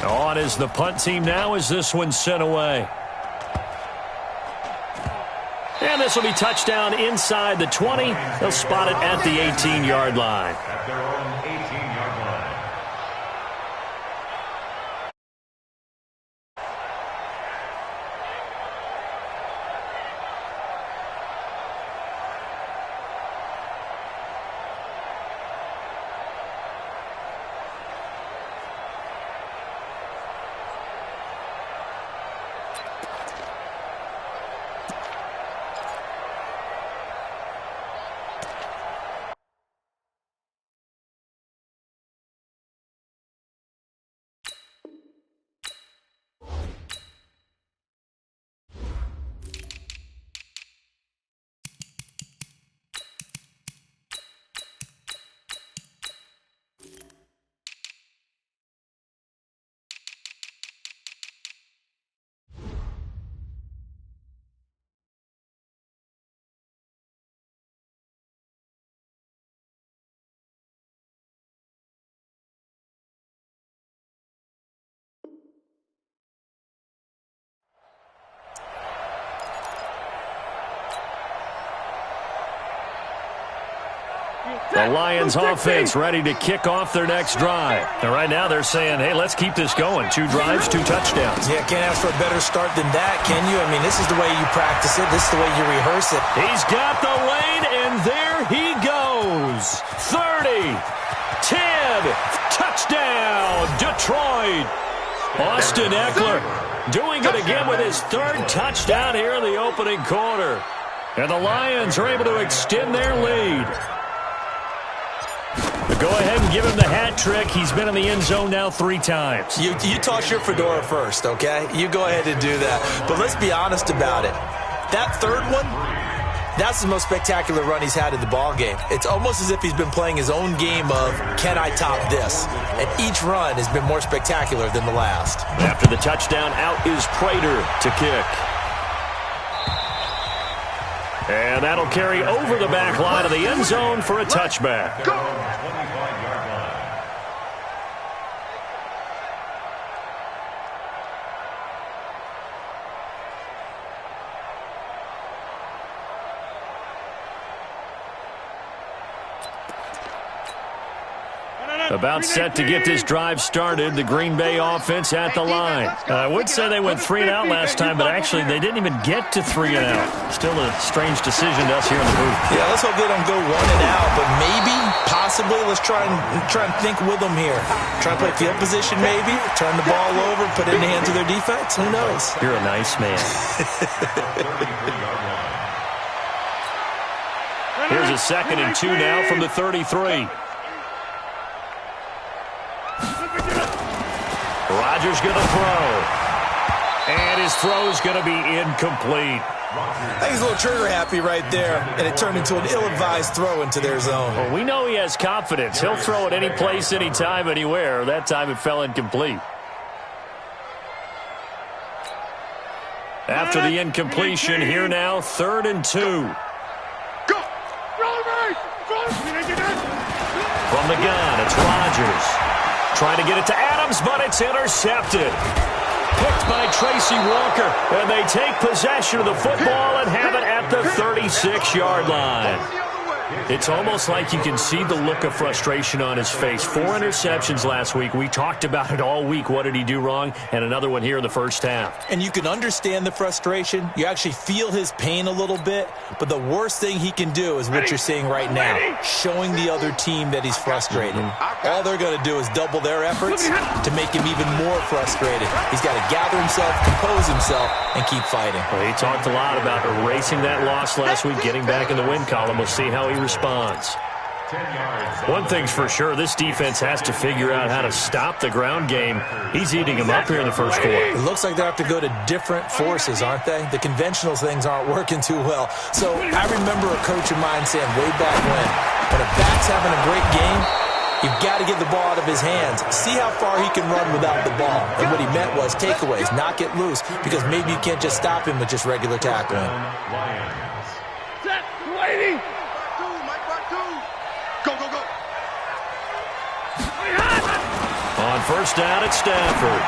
On is the punt team now as this one's sent away. And this will be touchdown inside the 20. They'll spot it at the 18-yard line. At their own 18-yard line. The Lions offense ready to kick off their next drive. And right now they're saying, hey, let's keep this going. 2 drives, 2 touchdowns. Yeah, can't ask for a better start than that, can you? I mean, this is the way you practice it. This is the way you rehearse it. He's got the lane, and there he goes. 30, 10, touchdown, Detroit. Austin Eckler doing it again with his 3rd touchdown here in the opening quarter. And the Lions are able to extend their lead. Go ahead and give him the hat trick. He's been in the end zone now 3 times. You toss your fedora first, okay? You go ahead and do that. But let's be honest about it. That 3rd one, that's the most spectacular run he's had in the ballgame. It's almost as if he's been playing his own game of, can I top this? And each run has been more spectacular than the last. After the touchdown, out is Prater to kick. And that'll carry over the back line of the end zone for a touchback. Go! 25-yard line. About set to get this drive started, the Green Bay offense at the line. I would say they went 3 and out last time, but actually they didn't even get to 3 and out. Still a strange decision to us here in the booth. Yeah, let's hope they don't go 1 and out, but maybe, possibly, let's try and think with them here. Try and play field position maybe, turn the ball over, put it in the hands of their defense. Who knows? You're a nice man. Here's a 2nd and 2 now from the 33. Rodgers going to throw. And his throw's going to be incomplete. I think he's a little trigger happy right there, and it turned into an ill-advised throw into their zone. Well, we know he has confidence. He'll throw it any place, anytime, anywhere. That time it fell incomplete. After the incompletion, here now, 3rd and 2. Go! From the gun, it's Rodgers. Trying to get it to Adams, but it's intercepted. Picked by Tracy Walker, and they take possession of the football and have it at the 36-yard line. It's almost like you can see the look of frustration on his face. 4 interceptions last week. We talked about it all week. What did he do wrong? And another one here in the first half. And you can understand the frustration. You actually feel his pain a little bit. But the worst thing he can do is what you're seeing right now, showing the other team that he's frustrated. All they're going to do is double their efforts to make him even more frustrated. He's got to gather himself, compose himself, and keep fighting. Well, he talked a lot about erasing that loss last week, getting back in the win column. We'll see how he responds. One thing's for sure, this defense has to figure out how to stop the ground game. He's eating them up here in the first quarter. It looks like they have to go to different forces, aren't they? The conventional things aren't working too well. So I remember a coach of mine saying way back when a back's having a great game, you've got to get the ball out of his hands. See how far he can run without the ball. And what he meant was takeaways, knock it loose, because maybe you can't just stop him with just regular tackling. Set, waiting. On On first down at Stafford.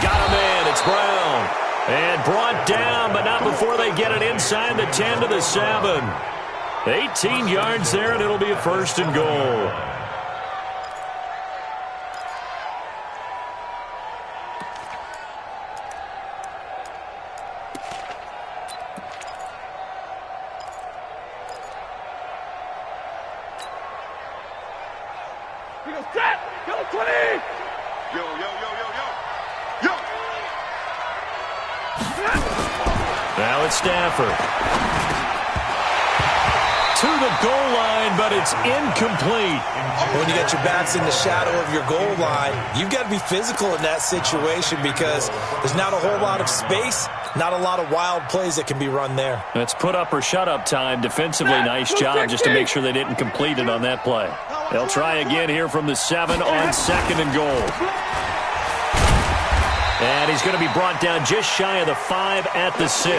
Got a man. It's Brown. And brought down, but not before they get it inside the 10 to the 7. 18 yards there, and it'll be a first and goal. He goes, set! Go 20! Yo, yo, yo, yo, yo! Yo! Now it's Stafford. To the goal line, but it's incomplete. When you got your backs in the shadow of your goal line, you've got to be physical in that situation because there's not a whole lot of space, not a lot of wild plays that can be run there. It's put up or shut up time. Defensively, nice job just to make sure they didn't complete it on that play. They'll try again here from the 7 on second and goal. And he's going to be brought down just shy of the 5 at the 6.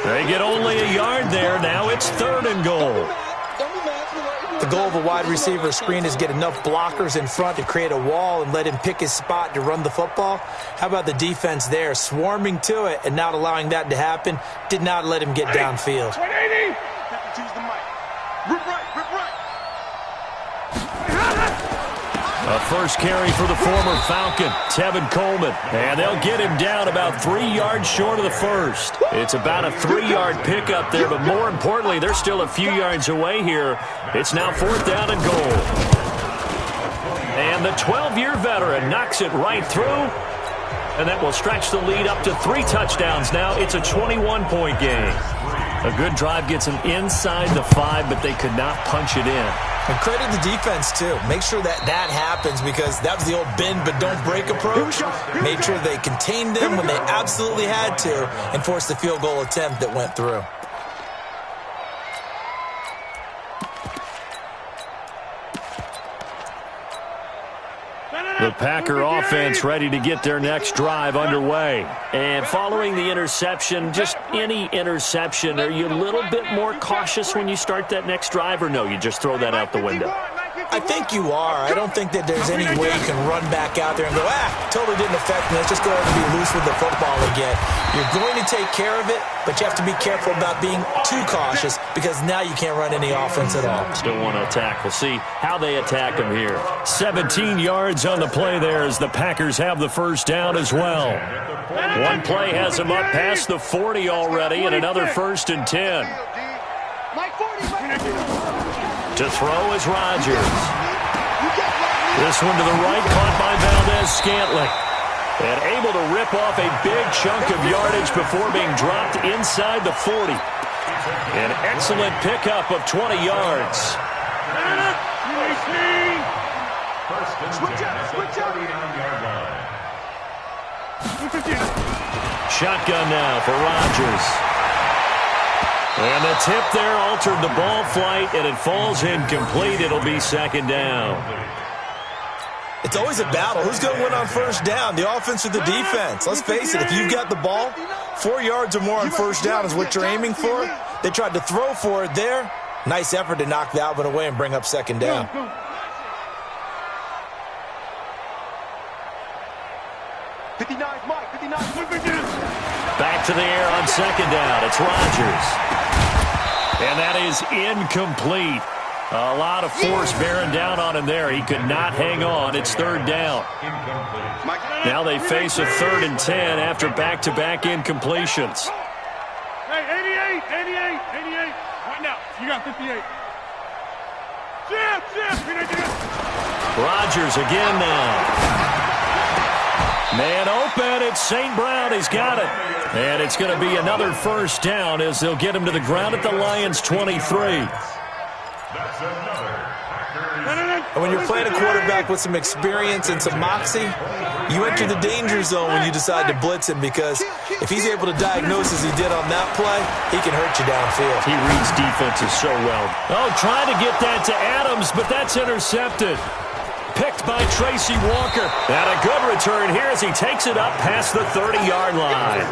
They get only a yard there. Now it's third and goal. The goal of a wide receiver screen is get enough blockers in front to create a wall and let him pick his spot to run the football. How about the defense there, swarming to it and not allowing that to happen? Did not let him get downfield. 180! Have to choose the mic. Rip right, rip right. A first carry for the former Falcon, Tevin Coleman. And they'll get him down about 3 yards short of the first. It's about a 3-yard pickup there, but more importantly, they're still a few yards away here. It's now fourth down and goal. And the 12-year veteran knocks it right through. And that will stretch the lead up to 3 touchdowns now. It's a 21-point game. A good drive gets them inside the 5, but they could not punch it in. And credit the defense, too. Make sure that happens because that was the old bend but don't break approach. Made sure they contained them when they absolutely had to and forced the field goal attempt that went through. The Packer offense ready to get their next drive underway. And following the interception, just any interception, are you a little bit more cautious when you start that next drive, or no, you just throw that out the window? I think you are. I don't think that there's any way you can run back out there and go, totally didn't affect me. Let's just go ahead and be loose with the football again. You're going to take care of it, but you have to be careful about being too cautious because now you can't run any offense at all. Still want to attack. We'll see how they attack him here. 17 yards on the play there as the Packers have the first down as well. One play has them up past the 40 already and another first and 10. To throw is Rodgers. This one to the right, caught by Valdez-Scantling. And able to rip off a big chunk of yardage before being dropped inside the 40. An excellent pickup of 20 yards. Shotgun now for Rodgers. And the tip there altered the ball flight, and it falls incomplete. It'll be second down. It's always a battle. Who's going to win on first down, the offense or the defense? Let's face it, if you've got the ball, 4 yards or more on first down is what you're aiming for. They tried to throw for it there. Nice effort to knock that one away and bring up second down. Back to the air on second down. It's Rodgers. And that is incomplete. A lot of force bearing down on him there. He could not hang on. It's third down. Now they face a 3rd and 10 after back-to-back incompletions. Hey, 88. Right now, you got 58. Rodgers again now. Man open, it's St. Brown. He's got it. And it's going to be another first down as they'll get him to the ground at the Lions' 23. And when you're playing a quarterback with some experience and some moxie, you enter the danger zone when you decide to blitz him because if he's able to diagnose as he did on that play, he can hurt you downfield. He reads defenses so well. Oh, trying to get that to Adams, but that's intercepted. Picked by Tracy Walker. And a good return here as he takes it up past the 30-yard line.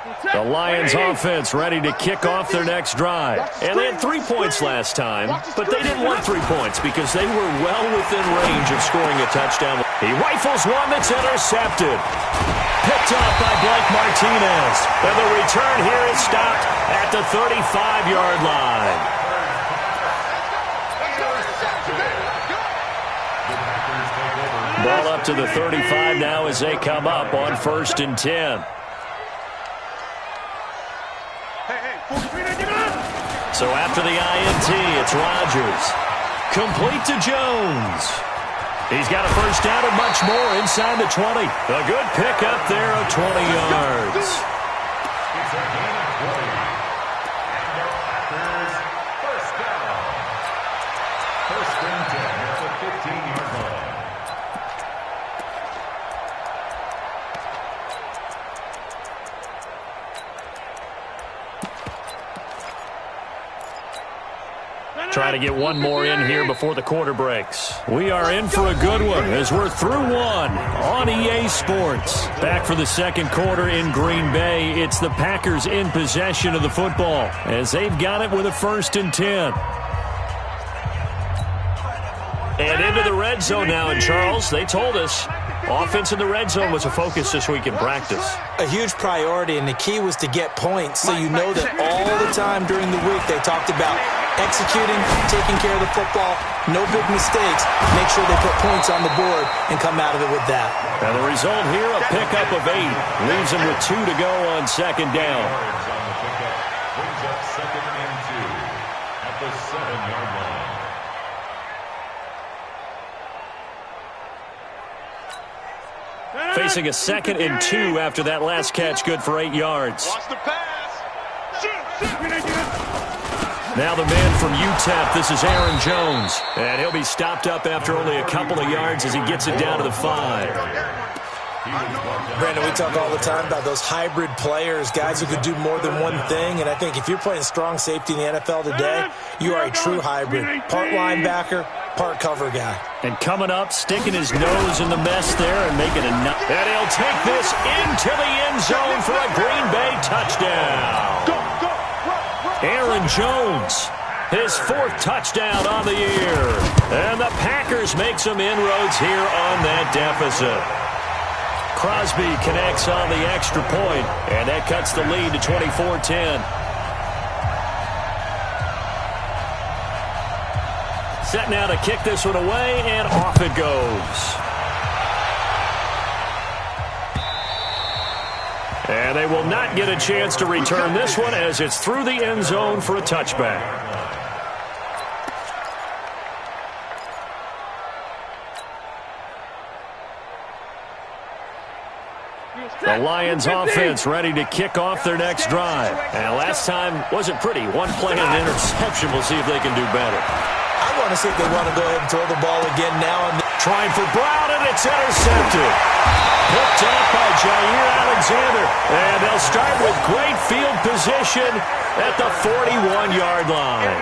The Lions offense ready to kick off their next drive. And they had 3 points last time, but they didn't want 3 points because they were well within range of scoring a touchdown. He rifles one that's intercepted. Picked up by Blake Martinez. And the return here is stopped at the 35-yard line. Ball up to the 35 now as they come up on 1st and 10. So after the INT, it's Rodgers. Complete to Jones. He's got a first down and much more inside the 20. A good pickup there of 20 yards. It's a gain of 20. And the Packers first down. 1st and 10 at the 15-yard line. Try to get one more in here before the quarter breaks. We are in for a good one as we're through one on EA Sports. Back for the second quarter in Green Bay. It's the Packers in possession of the football as they've got it with a 1st and 10. And into the red zone now, and Charles, they told us offense in the red zone was a focus this week in practice. A huge priority, and the key was to get points, so you know that all the time during the week they talked about executing, taking care of the football, no big mistakes, make sure they put points on the board and come out of it with that. And the result here, a pickup of 8, leaves them with 2 to go on 2nd down. On the pickup brings up 2nd and 2 at the 7-yard line. Facing a 2nd and 2 after that last catch, good for 8 yards. Watch the pass. Now the man from UTEP, this is Aaron Jones. And he'll be stopped up after only a couple of yards as he gets it down to the 5. Brandon, we talk all the time about those hybrid players, guys who could do more than one thing, and I think if you're playing strong safety in the NFL today, you are a true hybrid. Part linebacker, part cover guy. And coming up, sticking his nose in the mess there and making a nut. And he'll take this into the end zone for a Green Bay touchdown. Aaron Jones, his 4th touchdown on the year. And the Packers make some inroads here on that deficit. Crosby connects on the extra point, and that cuts the lead to 24-10. Set now to kick this one away, and off it goes. And they will not get a chance to return this one as it's through the end zone for a touchback. The Lions offense ready to kick off their next drive. And last time wasn't pretty. One play and an interception. We'll see if they can do better. I want to see if they want to go ahead and throw the ball again now. Trying for Brown, and it's intercepted. Picked up by Jair Alexander. And they'll start with great field position at the 41-yard line.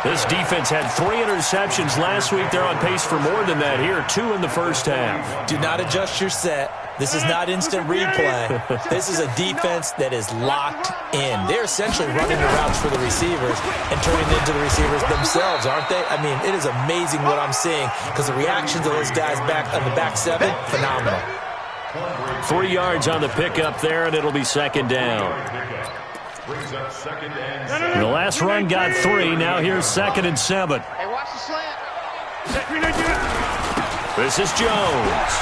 This defense had 3 interceptions last week. They're on pace for more than that here. 2 in the first half. Do not adjust your set. This is not instant replay. This is a defense that is locked in. They're essentially running the routes for the receivers and turning it into the receivers themselves, aren't they? I mean, it is amazing what I'm seeing because the reactions of those guys back on the back 7, phenomenal. 3 yards on the pickup there, and it'll be 2nd down. The last run got 3. Now here's 2nd and 7. Hey, watch the slant. This is Jones.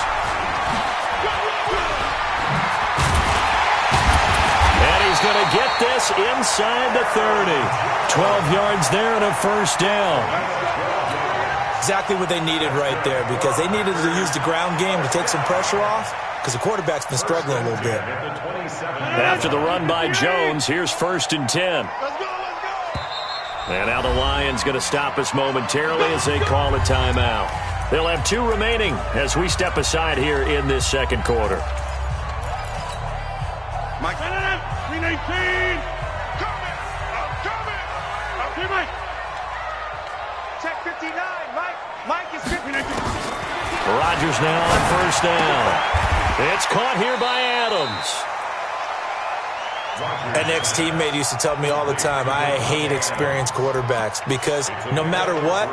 And he's going to get this inside the 30. 12 yards there and a first down. Exactly what they needed right there because they needed to use the ground game to take some pressure off because the quarterback's been struggling a little bit. After the run by Jones, here's 1st and 10. And now the Lions going to stop us momentarily as they call a timeout. They'll have 2 remaining as we step aside here in this second quarter. Mike. 319. Coming. Okay, Mike. Check 59. Mike is 59. Rodgers now on first down. It's caught here by Adams. An ex-teammate used to tell me all the time, I hate experienced quarterbacks because no matter what,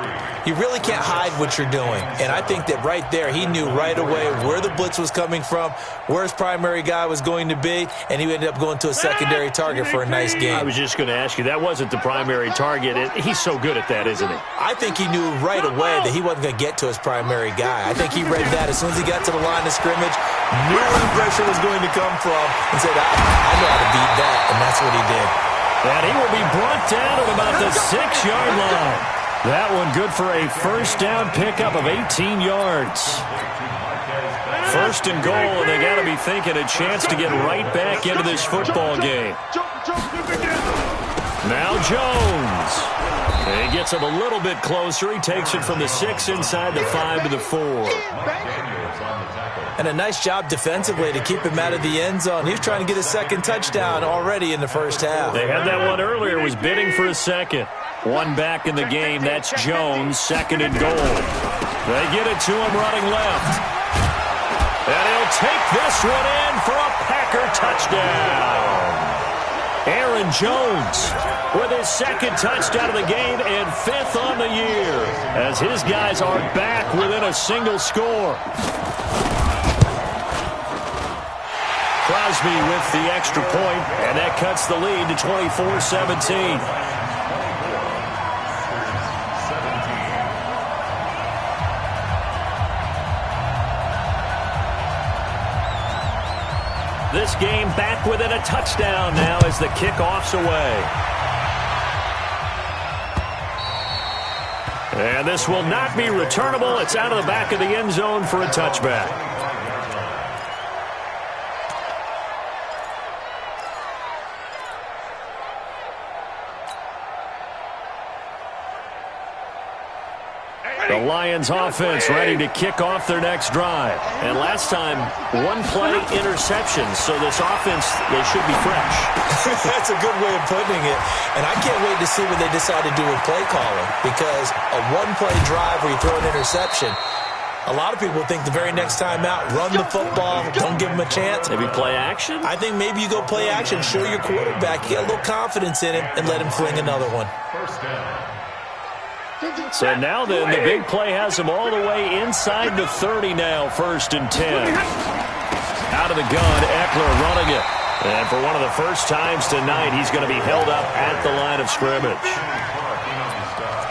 you really can't hide what you're doing. And I think that right there, he knew right away where the blitz was coming from, where his primary guy was going to be, and he ended up going to a secondary target for a nice game. I was just going to ask you, that wasn't the primary target. He's so good at that, isn't he? I think he knew right away that he wasn't going to get to his primary guy. I think he read that as soon as he got to the line of scrimmage, knew where the pressure was going to come from, and said, I know how to beat that. And that's what he did. And he will be brought down at about the 6-yard line. That one good for a first down pickup of 18 yards. First and goal, and they got to be thinking a chance to get right back into this football game. Now Jones. He gets him a little bit closer. He takes it from the 6 inside the 5 to the 4. And a nice job defensively to keep him out of the end zone. He was trying to get his second touchdown already in the first half. They had that one earlier. Was bidding for a second. One back in the game. That's Jones. Second and goal. They get it to him running left. And he'll take this one in for a Packer touchdown. Aaron Jones with his second touchdown of the game and 5th on the year as his guys are back within a single score. Crosby with the extra point, and that cuts the lead to 24-17. This game back within a touchdown now as the kickoff's away. And this will not be returnable. It's out of the back of the end zone for a touchback. The Lions offense ready to kick off their next drive. And last time, one play interception. So this offense, they should be fresh. That's a good way of putting it. And I can't wait to see what they decide to do with play calling. Because a one-play drive where you throw an interception, a lot of people think the very next time out, run the football, don't give him a chance. Maybe play action? I think maybe you go play action, show your quarterback, get a little confidence in him, and let him fling another one. First down. So now then, the big play has him all the way inside the 30 now, 1st and 10. Out of the gun, Eckler running it. And for one of the first times tonight, he's going to be held up at the line of scrimmage.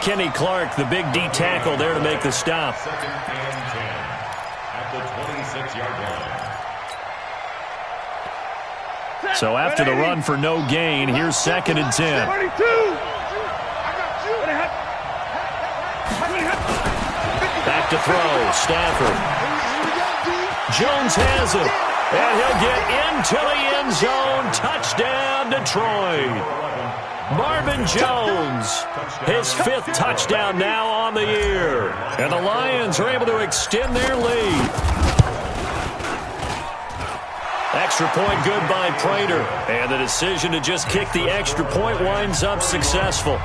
Kenny Clark, the big D tackle there to make the stop. 2nd and 10 at the 26-yard line. So after the run for no gain, here's 2nd and 10. 22. Back to throw, Stafford. Jones has it, and he'll get into the end zone. Touchdown, Detroit. Marvin Jones, his 5th touchdown now on the year. And the Lions are able to extend their lead. Extra point good by Prater. And the decision to just kick the extra point winds up successful.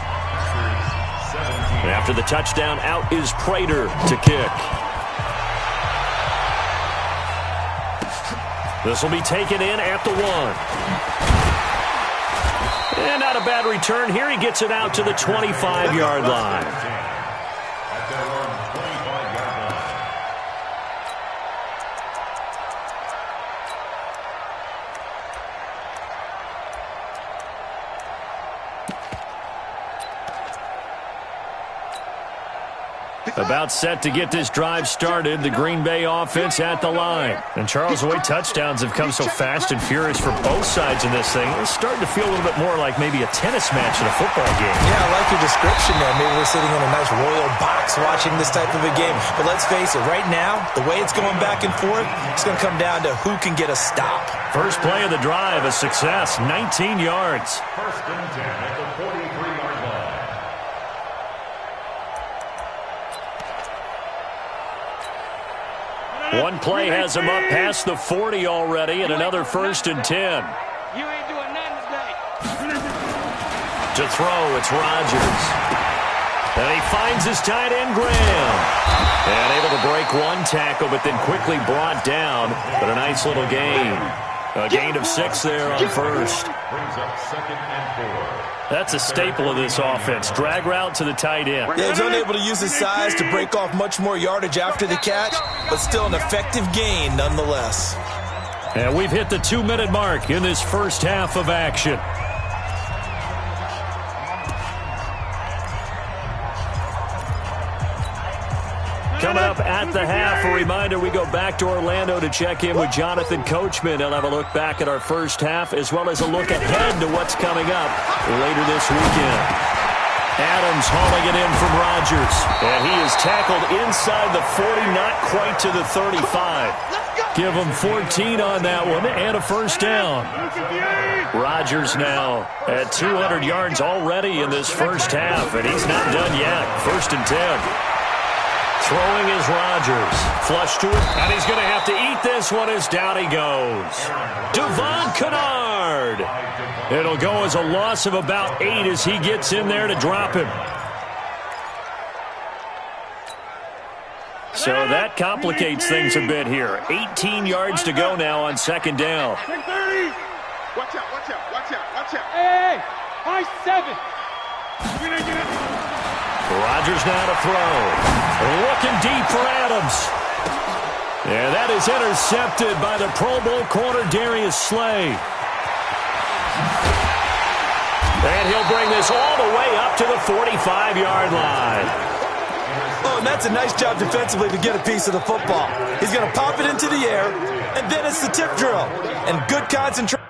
After the touchdown, out is Prater to kick. This will be taken in at the 1. And not a bad return here. He gets it out to the 25-yard line. At their own 25-yard line. About set to get this drive started. The Green Bay offense at the line. And Charles, the way touchdowns have come so fast and furious for both sides in this thing, it's starting to feel a little bit more like maybe a tennis match in a football game. Yeah, I like your description there. Maybe we're sitting in a nice royal box watching this type of a game. But let's face it, right now, the way it's going back and forth, it's going to come down to who can get a stop. First play of the drive, a success, 19 yards. 1st and 10 at the 43-yard line. One play has him up past the 40 already, and another 1st and 10. You ain't doing nothing today. To throw, it's Rodgers. And he finds his tight end, Graham. And able to break one tackle, but then quickly brought down. But a nice little gain. A gain of 6 there on first. Brings up 2nd and 4. That's a staple of this offense. Drag route to the tight end. Yeah, he's unable to use his size to break off much more yardage after the catch, but still an effective gain nonetheless. And we've hit the 2-minute mark in this first half of action. Coming up at the half, a reminder, we go back to Orlando to check in with Jonathan Coachman. He'll have a look back at our first half as well as a look ahead to what's coming up later this weekend. Adams hauling it in from Rodgers. And he is tackled inside the 40, not quite to the 35. Give him 14 on that one and a first down. Rodgers now at 200 yards already in this first half, and he's not done yet. 1st and 10. Throwing is Rodgers. Flush to it, and he's going to have to eat this one as down he goes. Devon Kennard. It'll go as a loss of about 8 as he gets in there to drop him. So that complicates things a bit here. 18 yards to go now on 2nd down. Watch out, watch out, watch out, watch out. Hey, high 7. Rodgers now to throw. Looking deep for Adams. Yeah, that is intercepted by the Pro Bowl corner Darius Slay. And he'll bring this all the way up to the 45-yard line. Oh, and that's a nice job defensively to get a piece of the football. He's going to pop it into the air, and then it's the tip drill. And good concentration.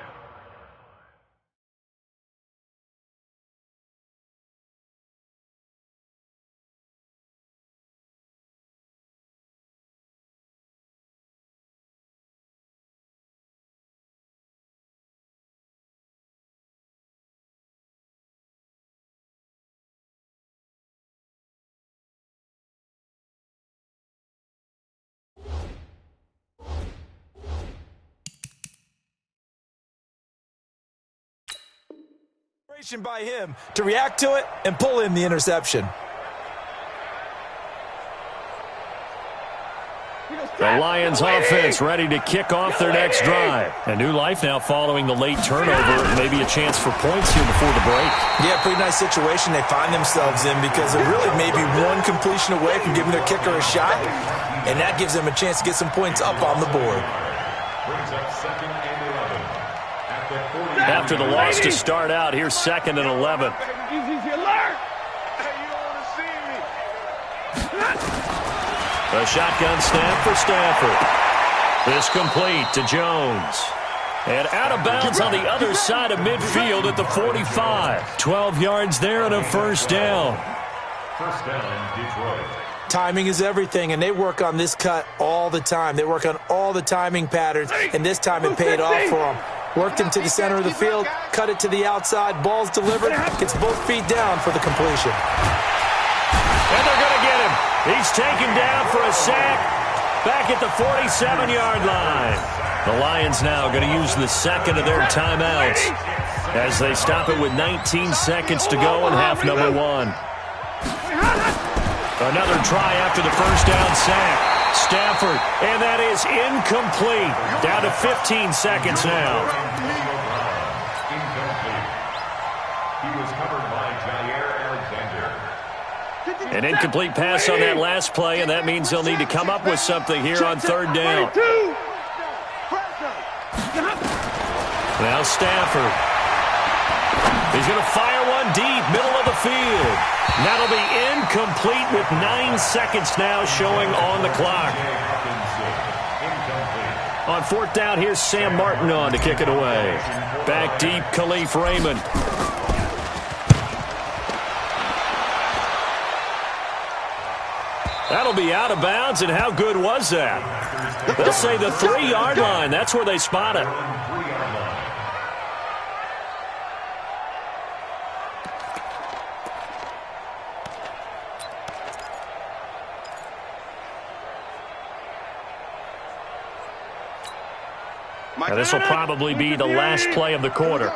By him to react to it and pull in the interception. The Lions offense ready to kick off their next drive. A new life now following the late turnover. Maybe a chance for points here before the break. Yeah, pretty nice situation they find themselves in because they're really maybe one completion away from giving their kicker a shot, and that gives them a chance to get some points up on the board. Brings up 2nd and 11. At the 40. After the loss to start out, here's 2nd and 11. A shotgun snap for Stafford. This complete to Jones. And out of bounds on the other side of midfield at the 45. 12 yards there and a first down. First down, Detroit. Timing is everything, and they work on this cut all the time. They work on all the timing patterns, and this time it paid off for them. Worked him to the center of the field, cut it to the outside, ball's delivered, gets both feet down for the completion. And they're going to get him. He's taken down for a sack back at the 47-yard line. The Lions now going to use the second of their timeouts as they stop it with 19 seconds to go in half number 1. Another try after the first down sack. Stafford, and that is incomplete. Down to 15 seconds now. Incomplete. He was covered by Jair Alexander. An incomplete pass on that last play, and that means they'll need to come up with something here on 3rd down. Now Stafford. He's going to fire one deep, middle of the field. That'll be incomplete with 9 seconds now showing on the clock. On 4th down, here's Sam Martin on to kick it away. Back deep, Khalif Raymond. That'll be out of bounds, and how good was that? They'll say the 3-yard line. That's where they spot it. Now, this will probably be the last play of the quarter.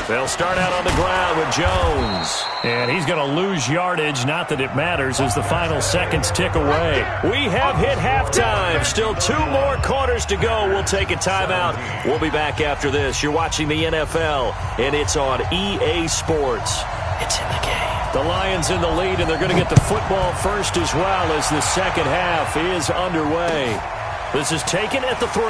They'll start out on the ground with Jones. And he's going to lose yardage. Not that it matters as the final seconds tick away. We have hit halftime. Still 2 more quarters to go. We'll take a timeout. We'll be back after this. You're watching the NFL, and it's on EA Sports. It's in the game. The Lions in the lead, and they're going to get the football first as well as the second half is underway. This is taken at the 3.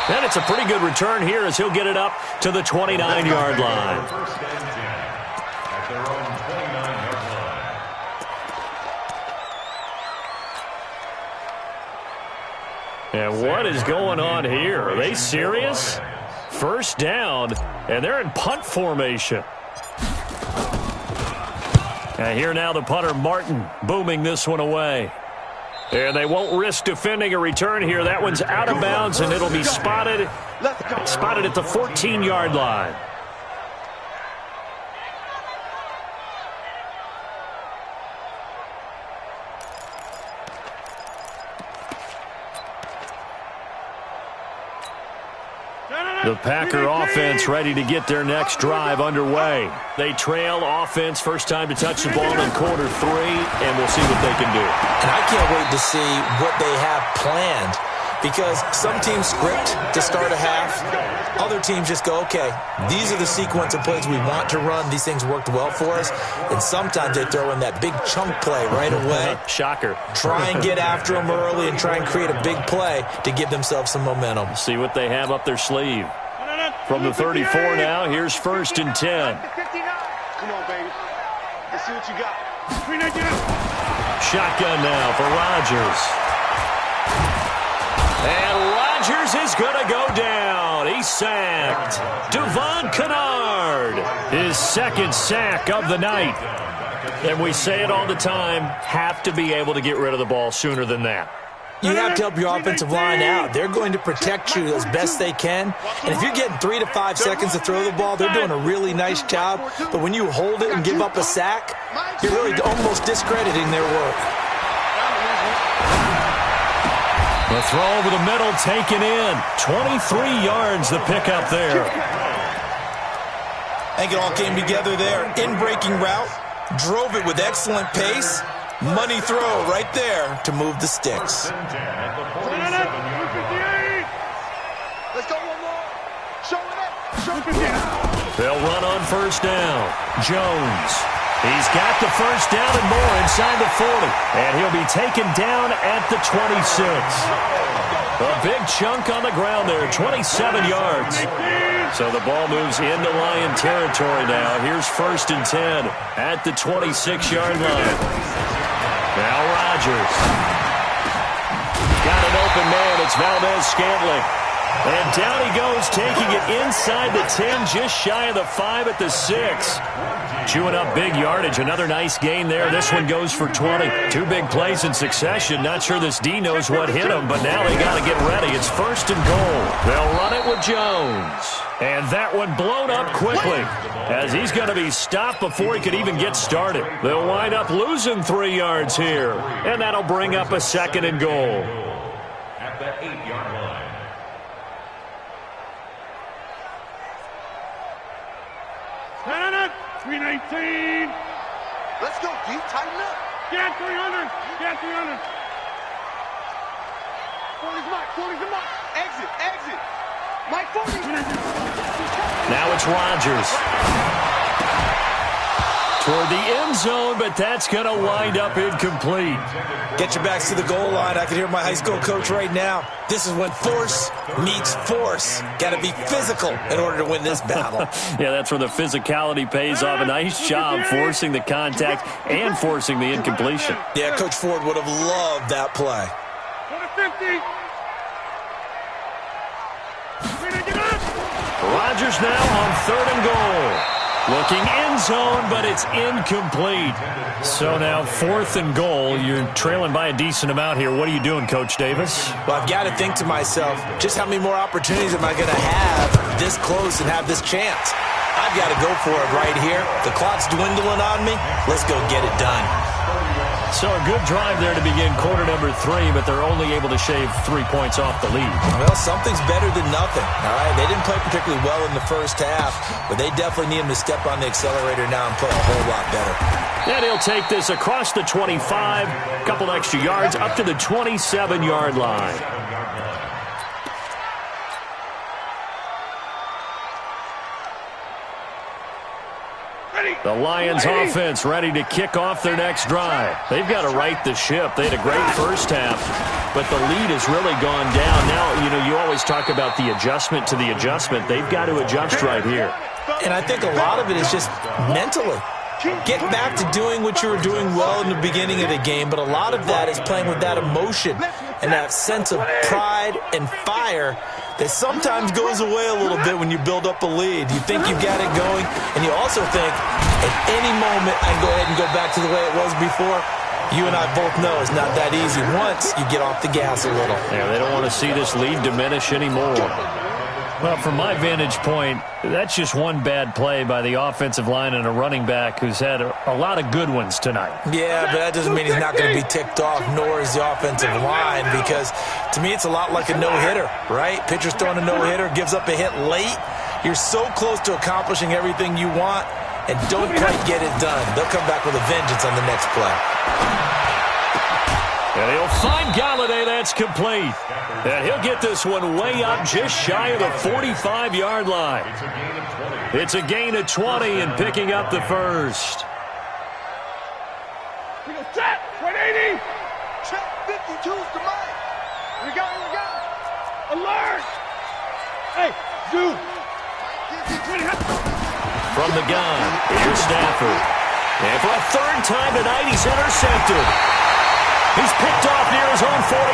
And it's a pretty good return here as he'll get it up to the 29-yard line. First and 10 at their own 29-yard line. And what is going on here? Are they serious? First down, and they're in punt formation. And here now the punter, Martin, booming this one away. And they won't risk defending a return here. That one's out of bounds, and it'll be spotted at the 14-yard line. The Packer offense ready to get their next drive underway. They trail offense, first time to touch the ball in quarter 3, and we'll see what they can do. And I can't wait to see what they have planned, because some teams script to start a half. Other teams just go, okay, these are the sequence of plays we want to run. These things worked well for us. And sometimes they throw in that big chunk play right away. Shocker. Try and get after them early and try and create a big play to give themselves some momentum. See what they have up their sleeve. From the 34 now, here's first and 10. Come on, baby. Let's see what you got. Shotgun now for Rodgers. And Rodgers is going to go down. He's sacked. Devon Kennard, his second sack of the night. And we say it all the time, have to be able to get rid of the ball sooner than that. You have to help your offensive line out. They're going to protect you as best they can. And if you're getting 3 to 5 seconds to throw the ball, they're doing a really nice job. But when you hold it and give up a sack, you're really almost discrediting their work. The throw over the middle taken in. 23 yards the pickup there. I think it all came together there. In-breaking route, drove it with excellent pace. Money throw right there to move the sticks. Let's go one more. Show it up. Show it up. They'll run on first down. Jones. He's got the first down and more inside the 40. And he'll be taken down at the 26. A big chunk on the ground there, 27 yards. So the ball moves into Lion territory now. Here's first and 10 at the 26-yard line. Now Rodgers. Got an open man. It's Valdez-Scantling. And down he goes, taking it inside the 10, just shy of the 5 at the 6. Chewing up big yardage. Another nice gain there. This one goes for 20. 2 big plays in succession. Not sure this D knows what hit him, but now they got to get ready. It's first and goal. They'll run it with Jones. And that one blown up quickly as he's going to be stopped before he could even get started. They'll wind up losing 3 yards here, and that'll bring up a second and goal. At the 8-yard line. Stand up. 319. Let's go, D. Tighten up. Get 300. Get 300. 40's Mike. 40's the Mike. Exit. Exit. Mike 40. Now it's Rodgers. Toward the end zone, but that's going to wind up incomplete. Get your backs to the goal line. I can hear my high school coach right now. This is when force meets force. Got to be physical in order to win this battle. Yeah, that's where the physicality pays off. A nice job forcing the contact and forcing the incompletion. Yeah, Coach Ford would have loved that play. 50. Rodgers now on third and goal. Looking end zone, but it's incomplete. So now 4th and goal. You're trailing by a decent amount here. What are you doing, Coach Davis? Well, I've got to think to myself, just how many more opportunities am I going to have this close and have this chance? I've got to go for it right here. The clock's dwindling on me. Let's go get it done. So a good drive there to begin quarter number 3, but they're only able to shave 3 points off the lead. Well, something's better than nothing, all right? They didn't play particularly well in the first half, but they definitely need him to step on the accelerator now and play a whole lot better. And he'll take this across the 25, a couple extra yards, up to the 27-yard line. The Lions offense ready to kick off their next drive. They've got to right the ship. They had a great first half, but the lead has really gone down. Now, you always talk about the adjustment to the adjustment. They've got to adjust right here. And I think a lot of it is just mentally. Get back to doing what you were doing well in the beginning of the game, but a lot of that is playing with that emotion and that sense of pride and fire that sometimes goes away a little bit when you build up a lead. You think you've got it going, and you also think at any moment I can go ahead and go back to the way it was before. You and I both know it's not that easy once you get off the gas a little. Yeah, they don't want to see this lead diminish anymore. Well, from my vantage point, that's just one bad play by the offensive line and a running back who's had a lot of good ones tonight. Yeah, but that doesn't mean he's not going to be ticked off, nor is the offensive line, because to me it's a lot like a no-hitter, right? Pitcher's throwing a no-hitter, gives up a hit late. You're so close to accomplishing everything you want and don't quite get it done. They'll come back with a vengeance on the next play. And he'll find Galladay. That's complete. And he'll get this one way up just shy of the 45-yard line. It's a gain of 20 and picking up the first. We go check. 180. Check 52's the man. We got Alert. Hey, dude. From the gun, here's Stafford. And for a third time tonight, he's intercepted. He's picked off near his own 48.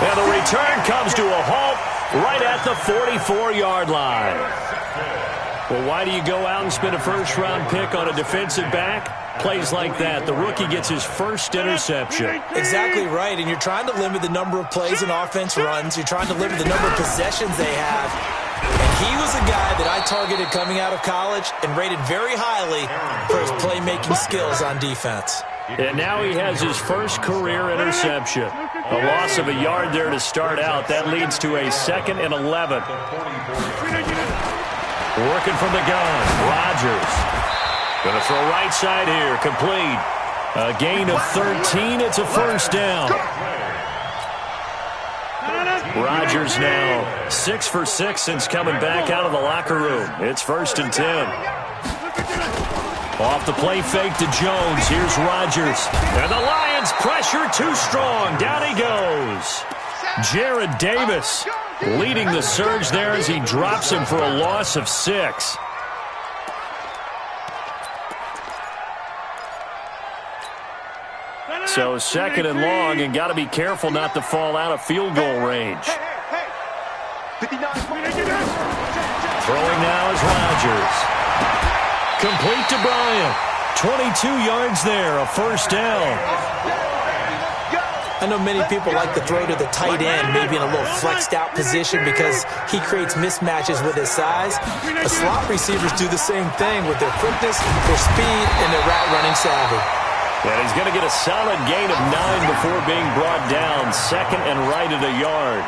And the return comes to a halt right at the 44-yard line. Well, why do you go out and spend a first-round pick on a defensive back? Plays like that. The rookie gets his first interception. Exactly right, and you're trying to limit the number of plays an offense runs. You're trying to limit the number of possessions they have. And he was a guy that I targeted coming out of college and rated very highly for his playmaking skills on defense. And now he has his first career interception. A loss of a yard there to start out. That leads to a 2nd and 11. Working from the gun, Rodgers. Going to throw right side here, complete. A gain of 13, it's a first down. Rodgers now 6 for 6 since coming back out of the locker room. It's 1st and 10. Off the play fake to Jones. Here's Rodgers. And the Lions pressure too strong. Down he goes. Jared Davis leading the surge there as he drops him for a loss of 6. So 2nd and long, and got to be careful not to fall out of field goal range. Throwing now is Rodgers. Complete to Bryant. 22 yards there, a first down. I know many people like to throw to the tight end, maybe in a little flexed out position because he creates mismatches with his size. The slot receivers do the same thing with their quickness, their speed, and their route running savvy. And he's going to get a solid gain of 9 before being brought down. 2nd and right at a yard.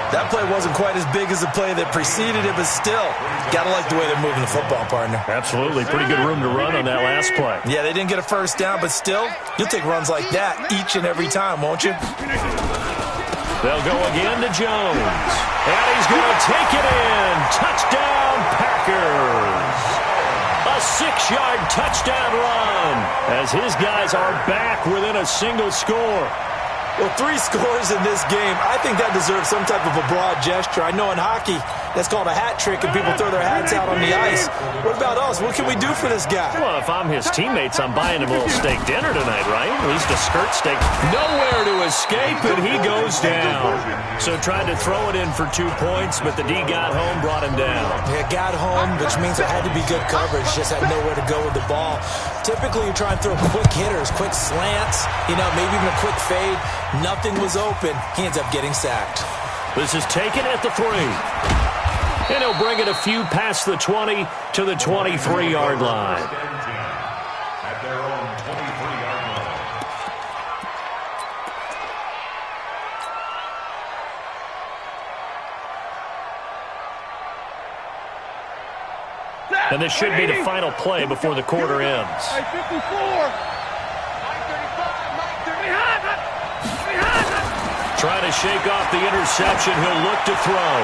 That play wasn't quite as big as the play that preceded it, but still, got to like the way they're moving the football, partner. Absolutely. Pretty good room to run on that last play. Yeah, they didn't get a first down, but still, you'll take runs like that each and every time, won't you? They'll go again to Jones. And he's going to take it in. Touchdown, Packers. A 6-yard touchdown run as his guys are back within a single score. Well, 3 scores in this game. I think that deserves some type of a broad gesture. I know in hockey, that's called a hat trick, and people throw their hats out on the ice. What about us? What can we do for this guy? Well, if I'm his teammates, I'm buying him a little steak dinner tonight, right? At least a skirt steak. Nowhere to escape, and he goes down. So tried to throw it in for 2 points, but the D got home, brought him down. Yeah, got home, which means there had to be good coverage. Just had nowhere to go with the ball. Typically, you try and throw quick hitters, quick slants, maybe even a quick fade. Nothing was open. He ends up getting sacked. This is taken at the 3. And he'll bring it a few past the 20 to the 23-yard line. And this should be the final play before the quarter ends. Hey, 54. Trying to shake off the interception. He'll look to throw.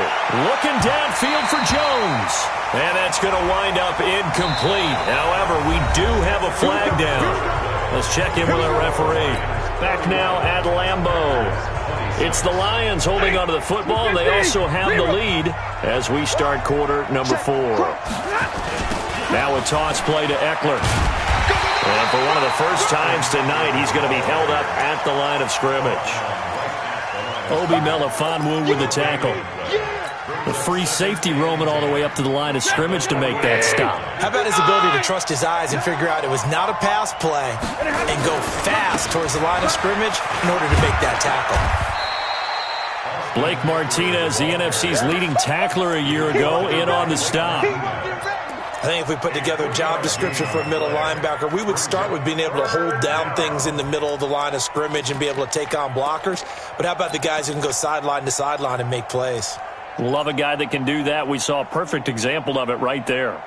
Looking downfield for Jones. And that's going to wind up incomplete. However, we do have a flag down. Let's check in with our referee. Back now at Lambeau. It's the Lions holding onto the football, and they also have the lead as we start quarter number 4. Now a toss play to Eckler. And for one of the first times tonight, he's going to be held up at the line of scrimmage. Obi Melifonwu with the tackle. The free safety roaming all the way up to the line of scrimmage to make that stop. How about his ability to trust his eyes and figure out it was not a pass play and go fast towards the line of scrimmage in order to make that tackle. Blake Martinez, the NFC's leading tackler a year ago, in on the stop. I think if we put together a job description for a middle linebacker, we would start with being able to hold down things in the middle of the line of scrimmage and be able to take on blockers. But how about the guys who can go sideline to sideline and make plays? Love a guy that can do that. We saw a perfect example of it right there.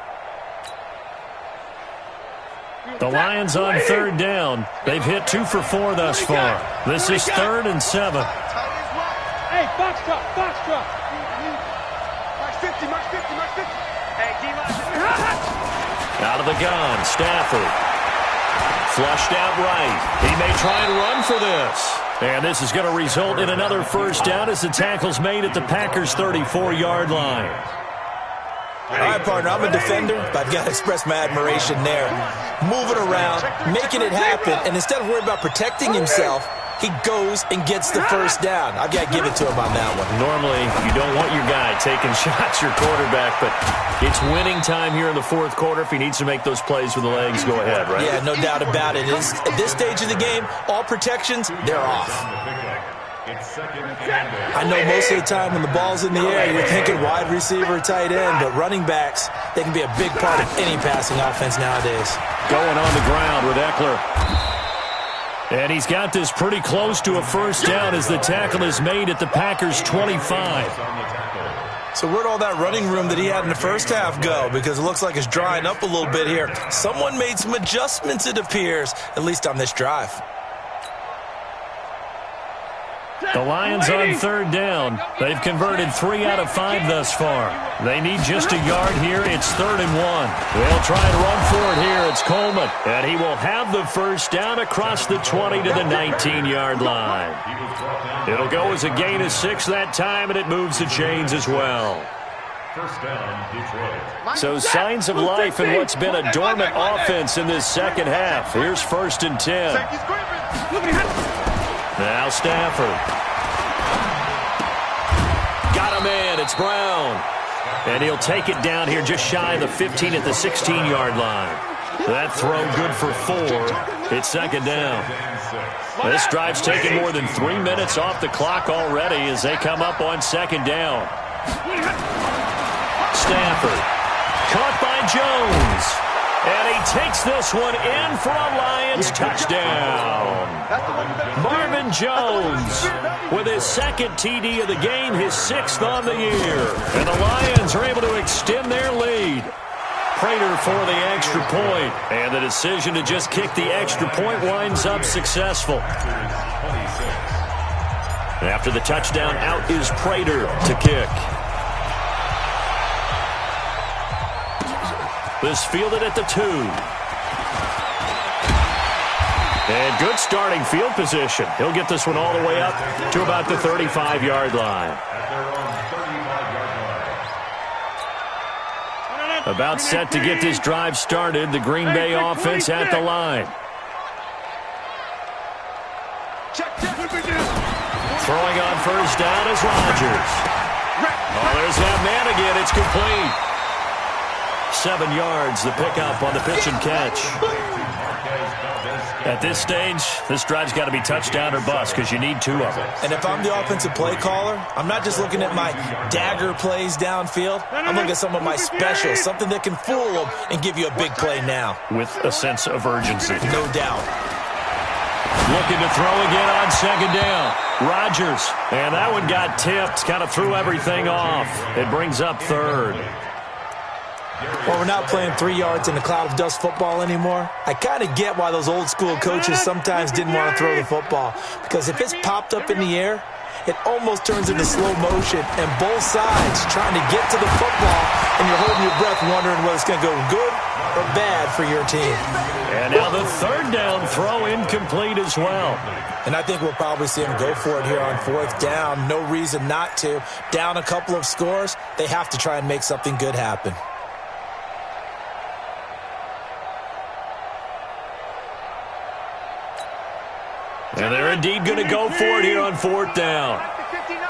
The Lions on third down. They've hit 2 for 4 thus far. This is 3rd and 7. Hey, box truck, box truck. Max 50, Max 50, Max 50. Hey, Out of the gun, Stafford. Flushed out right. He may try and run for this. And this is going to result in another first down as the tackle's made at the Packers' 34-yard line. All right, partner, I'm a defender, but I've got to express my admiration there. Moving around, making it happen, and instead of worrying about protecting himself, he goes and gets the first down. I've got to give it to him on that one. Normally, you don't want your guy taking shots, your quarterback, but it's winning time here in the fourth quarter. If he needs to make those plays with the legs, go ahead, right? Yeah, no doubt about it. At this stage of the game, all protections, they're off. I know most of the time when the ball's in the air, you're thinking wide receiver, tight end, but running backs, they can be a big part of any passing offense nowadays. Going on the ground with Eckler. And he's got this pretty close to a first down as the tackle is made at the Packers' 25. So where'd all that running room that he had in the first half go? Because it looks like it's drying up a little bit here. Someone made some adjustments, it appears, at least on this drive. The Lions on third down. They've converted 3 out of 5 thus far. They need just a yard here. It's 3rd and 1. They'll try and run for it here. It's Coleman. And he will have the first down across the 20 to the 19-yard line. It'll go as a gain of 6 that time, and it moves the chains as well. First down, Detroit. So signs of life in what's been a dormant offense in this second half. Here's 1st and 10. Now Stafford. Got a man. It's Brown. And he'll take it down here just shy of the 15 at the 16-yard line. That throw good for 4. It's 2nd down. This drive's taken more than 3 minutes off the clock already as they come up on 2nd down. Stafford. Caught by Jones. And he takes this one in for a Lions touchdown. Marvin Jones with his 2nd TD of the game, his 6th on the year. And the Lions are able to extend their lead. Prater for the extra point. And the decision to just kick the extra point winds up successful. After the touchdown, out is Prater to kick. This fielded at the 2. And good starting field position. He'll get this one all the way up to about the 35-yard line. About set to get this drive started. The Green Bay offense at the line. Throwing on first down is Rodgers. Oh, there's that man again. It's complete. 7 yards, the pickup on the pitch and catch. At this stage, this drive's got to be touchdown or bust because you need 2 of them. And if I'm the offensive play caller, I'm not just looking at my dagger plays downfield. I'm looking at some of my specials, something that can fool them and give you a big play now. With a sense of urgency. No doubt. Looking to throw again on 2nd down. Rodgers. And that one got tipped. Kind of threw everything off. It brings up 3rd. Well, we're not playing 3 yards in a cloud of dust football anymore. I kind of get why those old school coaches sometimes didn't want to throw the football. Because if it's popped up in the air, it almost turns into slow motion. And both sides trying to get to the football, and you're holding your breath wondering whether it's going to go good or bad for your team. And now the third down throw incomplete as well. And I think we'll probably see him go for it here on fourth down. No reason not to. Down a couple of scores, they have to try and make something good happen. And they're indeed going to go for it here on fourth down.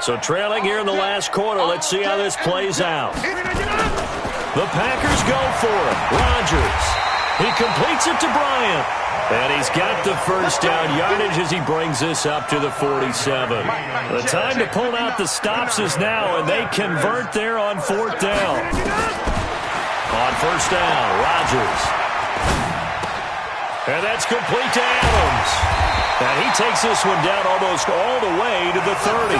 So trailing here in the last quarter, let's see how this plays out. The Packers go for it. Rodgers. He completes it to Bryant. And he's got the first down yardage as he brings this up to the 47. The time to pull out the stops is now, and they convert there on fourth down. On first down, Rodgers. And that's complete to Adams. And he takes this one down almost all the way to the 30.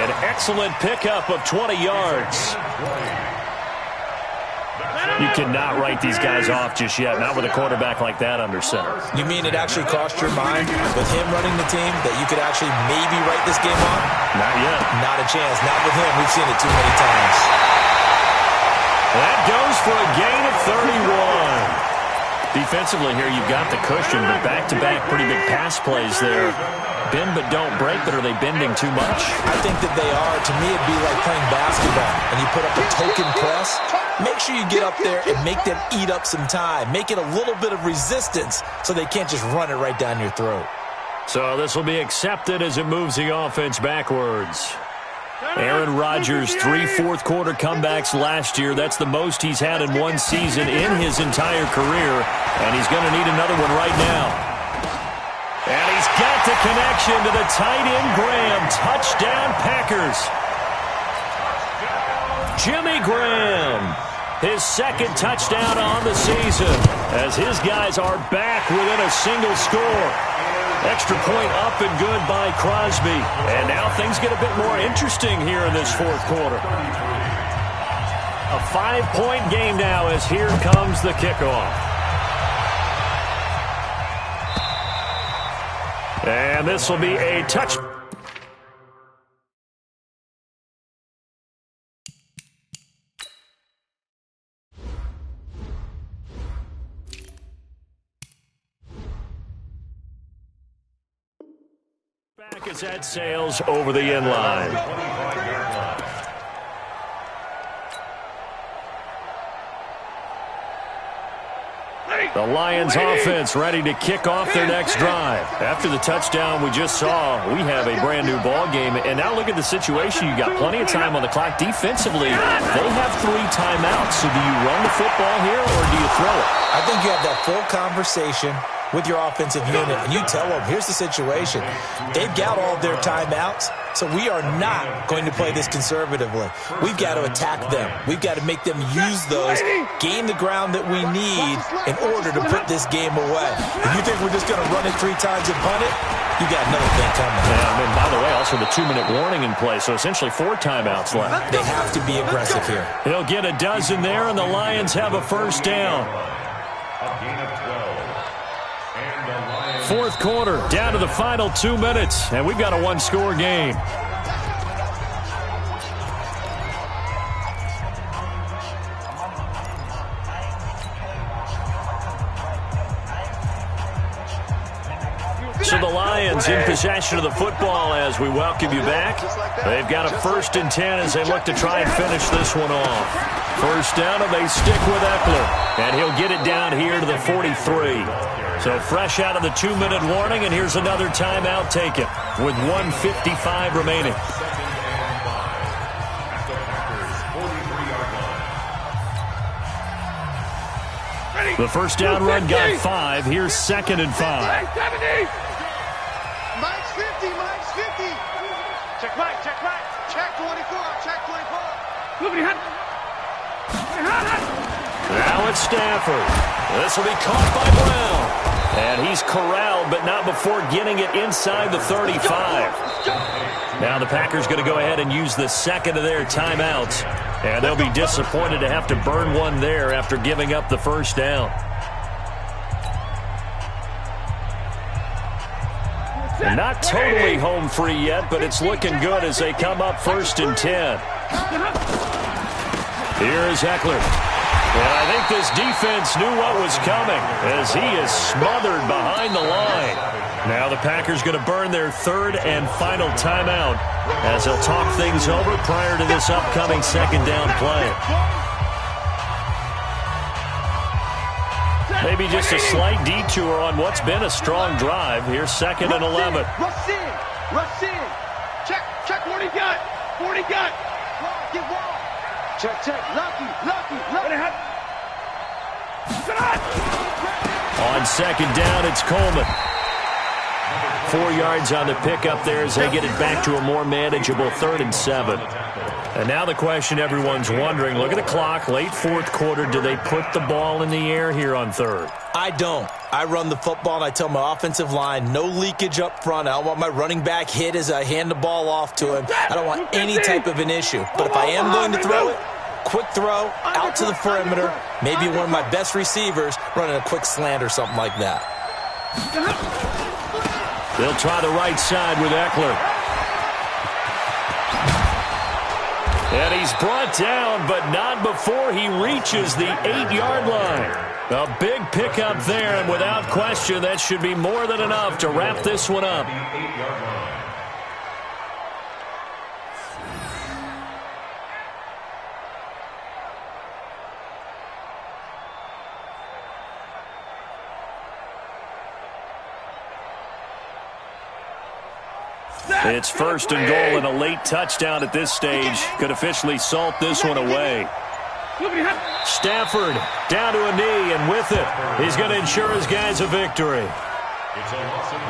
An excellent pickup of 20 yards. You cannot write these guys off just yet, not with a quarterback like that under center. You mean it actually crossed your mind with him running the team that you could actually maybe write this game off? Not yet. Not a chance. Not with him. We've seen it too many times. That goes for a gain of 31. Defensively here, you've got the cushion, but back-to-back pretty big pass plays there. Bend but don't break, but are they bending too much? I think that they are. To me, it'd be like playing basketball, and you put up a token press. Make sure you get up there and make them eat up some time. Make it a little bit of resistance so they can't just run it right down your throat. So this will be accepted as it moves the offense backwards. Aaron Rodgers, 3 fourth-quarter comebacks last year. That's the most he's had in one season in his entire career, and he's going to need another one right now. And he's got the connection to the tight end, Graham. Touchdown, Packers. Jimmy Graham, his second touchdown on the season, as his guys are back within a single score. Extra point up and good by Crosby. And now things get a bit more interesting here in this fourth quarter. A 5-point game now as here comes the kickoff. And this will be a touch. Back as that sails over the end line. The Lions offense ready to kick off their next drive. After the touchdown we just saw, we have a brand new ball game. And now look at the situation. You got plenty of time on the clock. Defensively, they have 3 timeouts. So do you run the football here or do you throw it? I think you have that full conversation with your offensive unit, and you tell them, here's the situation. They've got all their timeouts, so we are not going to play this conservatively. We've got to attack them. We've got to make them use those, gain the ground that we need in order to put this game away. If you think we're just going to run it 3 times and punt it, you got another thing coming. Yeah, and by the way, also the 2-minute warning in play, so essentially 4 timeouts left. They have to be aggressive here. He'll get a dozen there, and the Lions have a first down. Fourth quarter, down to the final 2 minutes, and we've got a 1-score game. So the Lions in possession of the football as we welcome you back. They've got a 1st and 10 as they look to try and finish this one off. First down, and they stick with Eckler, and he'll get it down here to the 43. So fresh out of the 2-minute warning, and here's another timeout taken with 1:55 remaining. The first down run got 5. Here's 2nd and 5. Mike's 50, Mike's 50. Check Mike, check Mike. Check 24, check 24. Now it's Stafford. This will be caught by Brown. And he's corralled, but not before getting it inside the 35. Now the Packers going to go ahead and use the second of their timeouts. And they'll be disappointed to have to burn one there after giving up the first down. And not totally home free yet, but it's looking good as they come up 1st and 10. Here is Eckler. And I think this defense knew what was coming as he is smothered behind the line. Now the Packers going to burn their 3rd and final timeout as they'll talk things over prior to this upcoming 2nd down play. Maybe just a slight detour on what's been a strong drive. Here's 2nd and 11. Rush in. Rush in. Check what he got. What he got. Get wrong. Check. Lucky. On 2nd down, it's Coleman. 4 yards on the pickup there as they get it back to a more manageable 3rd and 7. And now the question everyone's wondering, look at the clock, late 4th quarter, do they put the ball in the air here on 3rd? I don't. I run the football, and I tell my offensive line, no leakage up front. I don't want my running back hit as I hand the ball off to him. I don't want any type of an issue. But if I am going to throw it, quick throw, out to the perimeter, maybe one of my best receivers running a quick slant or something like that. They'll try the right side with Eckler. And he's brought down, but not before he reaches the 8-yard line. A big pickup there, and without question, that should be more than enough to wrap this one up. It's 1st and goal, and a late touchdown at this stage could officially salt this one away. Stafford down to a knee, and with it, he's going to ensure his guys a victory. It's a loss of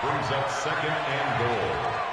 1. Brings up 2nd and goal.